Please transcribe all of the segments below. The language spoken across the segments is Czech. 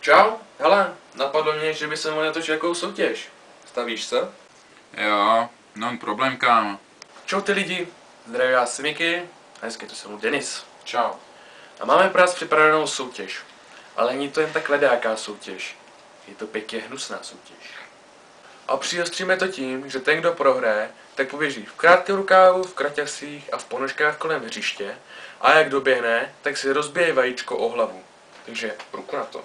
Čau, hele, napadlo mě, že by se mohli natočit jakou soutěž. Stavíš se? Jo, non problém, kámo. Čau ty lidi, zdraví vás Miky a dneska je to se mnou Denis. Čau. A máme pro vás připravenou soutěž. Ale není to jen tak ledáká soutěž. Je to pěkně hnusná soutěž. A přiostříme to tím, že ten, kdo prohraje, tak poběží v krátkém rukávu, v kraťasích a v ponožkách kolem hřiště. A jak doběhne, tak si rozbije vajíčko o hlavu. Takže ruku na to.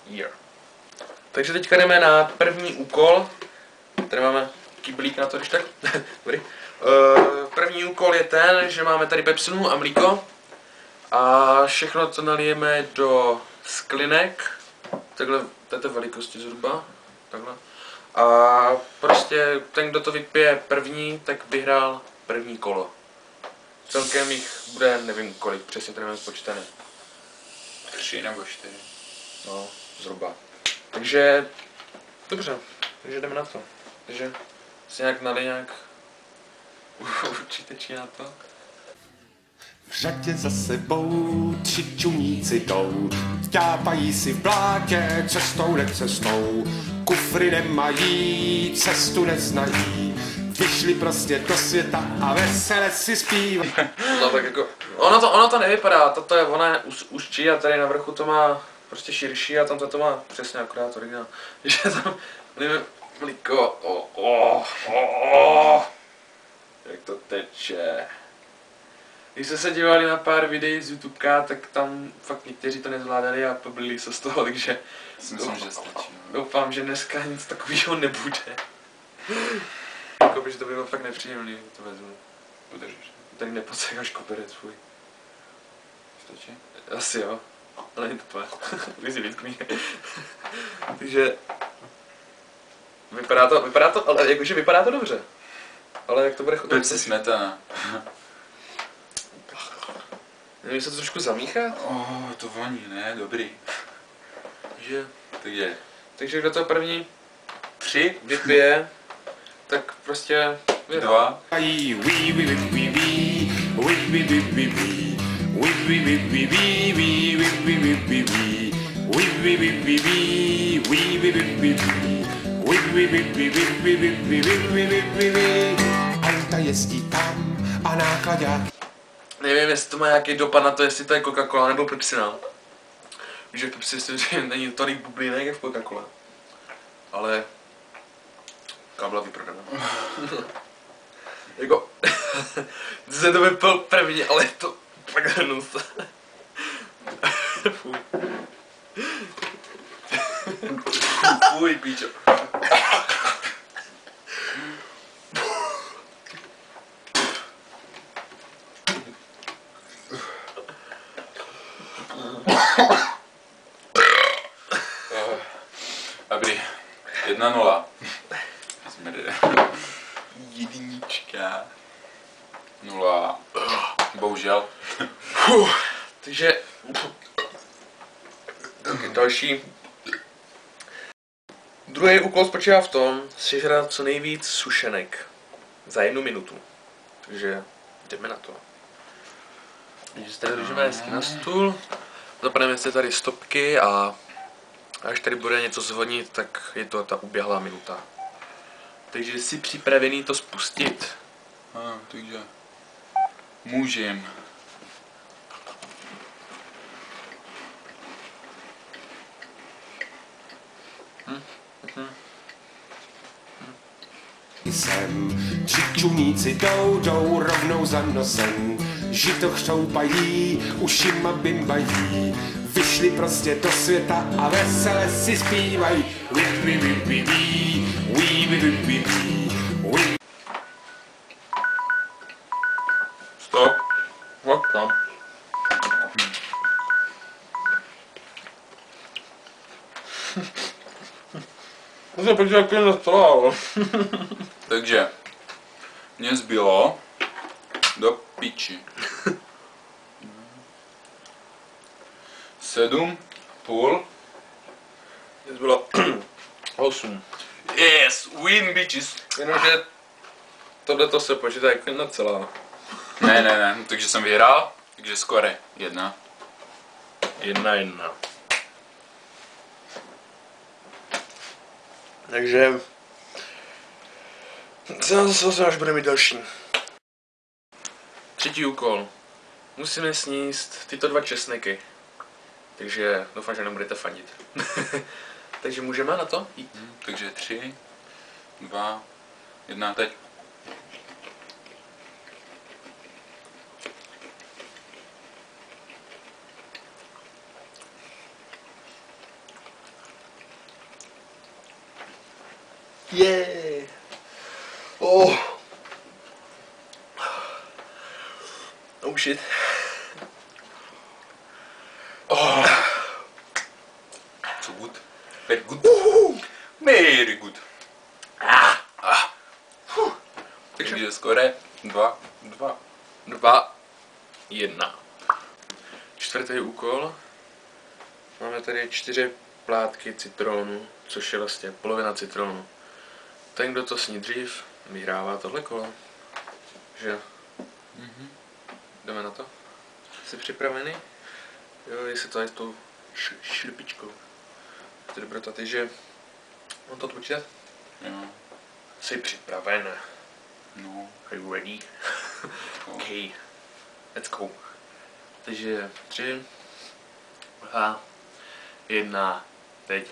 Yeah. Takže teďka jdeme na první úkol. Tady máme kyblík na to, když tak. Dobrý. První úkol je ten, že máme tady pepsinu a mlíko. A všechno to nalijeme do sklinek. Takhle, této velikosti zhruba. Takhle. A prostě ten, kdo to vypije první, tak vyhrál první kolo. Celkem jich bude nevím kolik, přesně tady máme spočítané. 3 nebo 4. No, zhruba. Takže, dobře, takže jdeme na to. Takže si nějak nalej nějak určitečně na to. V řadě za sebou 3 čumníci jdou, vtápají si v blátě cestou necestou. Kufry nemají, cestu neznají, vyšli prostě do světa a vesele si zpívají. No tak jako, ono to nevypadá, toto je, ona je úzčí a tady na vrchu to má prostě širší a tam to má přesně akorát originál. Že tam nevím, mlíko, jak to teče. Když jste se dívali na pár videí z YouTubeka, tak tam fakt někteří to nezvládali a poblili se z toho, takže Myslím, že stačí. doufám, že dneska nic takového nebude. Jakoby, že to bylo fakt nepříjemný, to vezmu. Udržíš. Tady nepodsekáš koberec svůj. Stačí? Asi jo, ale není to pár. Když si vytkný. Takže vypadá to, ale jakože vypadá to dobře. Ale jak to bude chodit? Pepsi smetana. Nevím, se to trošku zamíchat? To voní, ne? Dobrý. Takže kdo to první 3 vypije, tak prostě 2. Auta jezdí tam a nákladák. Nevím, jestli to má nějaký dopad na to, jestli to je Coca-Cola nebo Pepsina. Víš, že Pepsi si není tolik bublinek jak v Coca-Cola. Ale kábla vyprodaná. Jako, ty se to vypil první, ale je to fakt hnus. Fuj. Fuj, píčo. Dobrý. 1-0. Jednička. 0. Bohužel. Takže další. Druhý úkol spočívá v tom, sežrat co nejvíc sušenek za 1 minutu. Takže jdeme na to. Takže si tady držíme hezky na stůl, zapneme si tady stopky a až tady bude něco zvonit, tak je to ta uběhlá minuta. Takže jsi připravený to spustit? Takže můžem. Sem 3 čumníci jdou rovnou za nosem, žito chřoupají, ušima bimbají, vyšli prostě do světa a vesele si zpívají. Stop. What tam? To se počítá jak pěn dostala. Takže mě zbylo do piči 7,5. Mě zbylo 8. Yes, win bitches. Jenomže Tohle to se počítá jako jedna celá. Ne, takže jsem vyhrál, takže skore 1. 1-1. Takže... Co zase až bude mít další? Třetí úkol. Musíme sníst tyto 2 česneky. Takže doufám, že nebudete fandit. Takže můžeme na to jít? Takže 3, 2, 1, teď. Yeah. Oh. Oh shit. Oh. So good. Very good. Very good. Takže skore 2-2. 2-1. Čtvrtý úkol. Máme tady 4 plátky citronu, což je vlastně polovina citronu. Ten, kdo to sní dřív, vyhrává tohle kolo. Že? Jdeme na to? Jsi připravený? Jo, jestli to je s tou šlipičkou. To je dobrota, takže... Mám to odpočítat? Jo. Jsi připraven. No. Are you ready? Okay. Let's go. Takže 3, 2, 1, teď.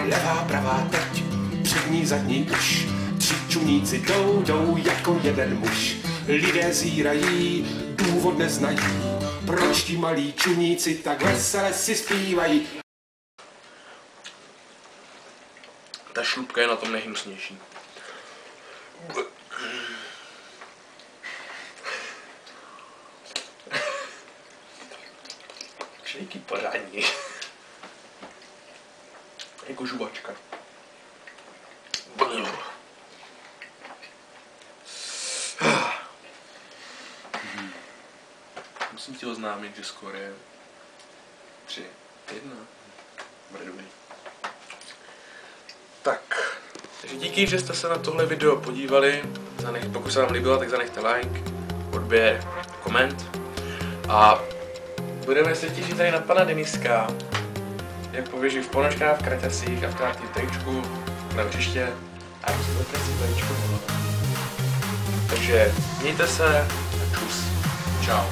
Levá, pravá, teď, přední, zadní už. 3 čuníci jdou jako jeden muž. Lidé zírají, důvod neznají. Proč ti malí čuníci tak vesele si zpívají? Ta šlupka je na tom nejhnusnější. Jaký podání. Jako žuvačka. Musím ti oznámit, že skoro je 3-1. Dobrý. Tak, takže díky, že jste se na tohle video podívali. Pokud se vám líbilo, tak zanechte like, odběr, koment. A budeme se těšit tady na pana Deniska, jak poběží v ponožkách, v kraťasích a v krátkém tričku na hřiště a budete si tričku volovat. Takže mějte se a čus. Čau.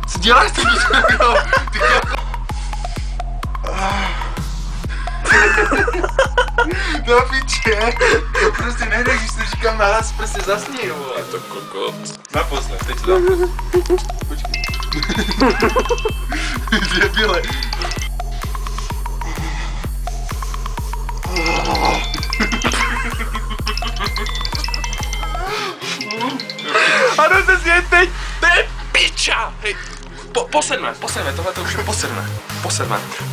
Co děláš ty do piče, to prostě nejde, když to říkám nahlas, prostě zasněj, vole. Je to kokot. Naposled, teď to dám. Počkej. Debile. Ano, to si je teď, to je piča! Hej, posedme, tohle to už je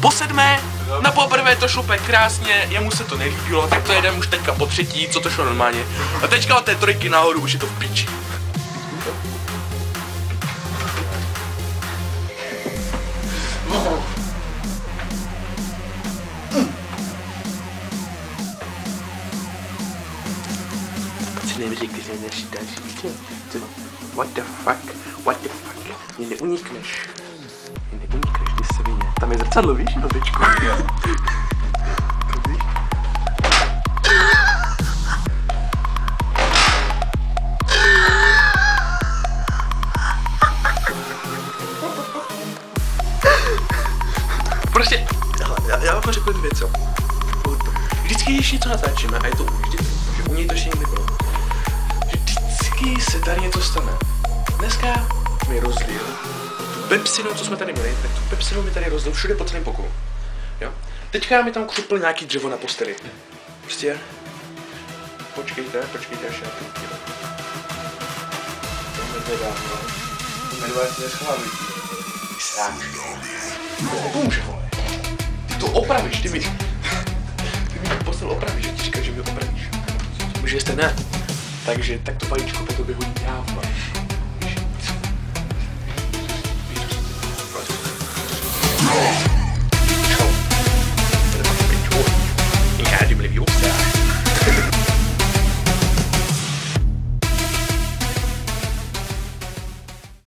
posedme, na poprvé to šlo krásně, jemu se to nelíbilo, tak to jedeme už teďka po třetí, co to šlo normálně. A teďka od té 3 nahoru už je to v piči. Co nevěříš, když neříkáš, what the fuck, mě neunikneš, když se vyně. Tam je zrcadlo, víš, na tečku. Prostě, já vám řeknu věc, jo. Vždycky, když něco natáčíme, a je to vždycky, že u něj to ještě nikdy bylo, že vždycky se tady něco stane. Dneska mi rozlil tu pepsinu, co jsme tady měli, tak tu pepsinu mi tady rozlil všude po celém pokoji. Jo? teďka mi tam křupl nějaký dřevo na posteli. Prostě... Počkejte, až já to udělám. To medvědá, no. To medvědá se neschválí. Sráč. To nepomůže, vole. Ty to opravíš, ty mi tu postel opravíš, že ti říkáš, že mi opravíš. Už jste ne. Takže tak to vajíčko po tobě hodí já, vole.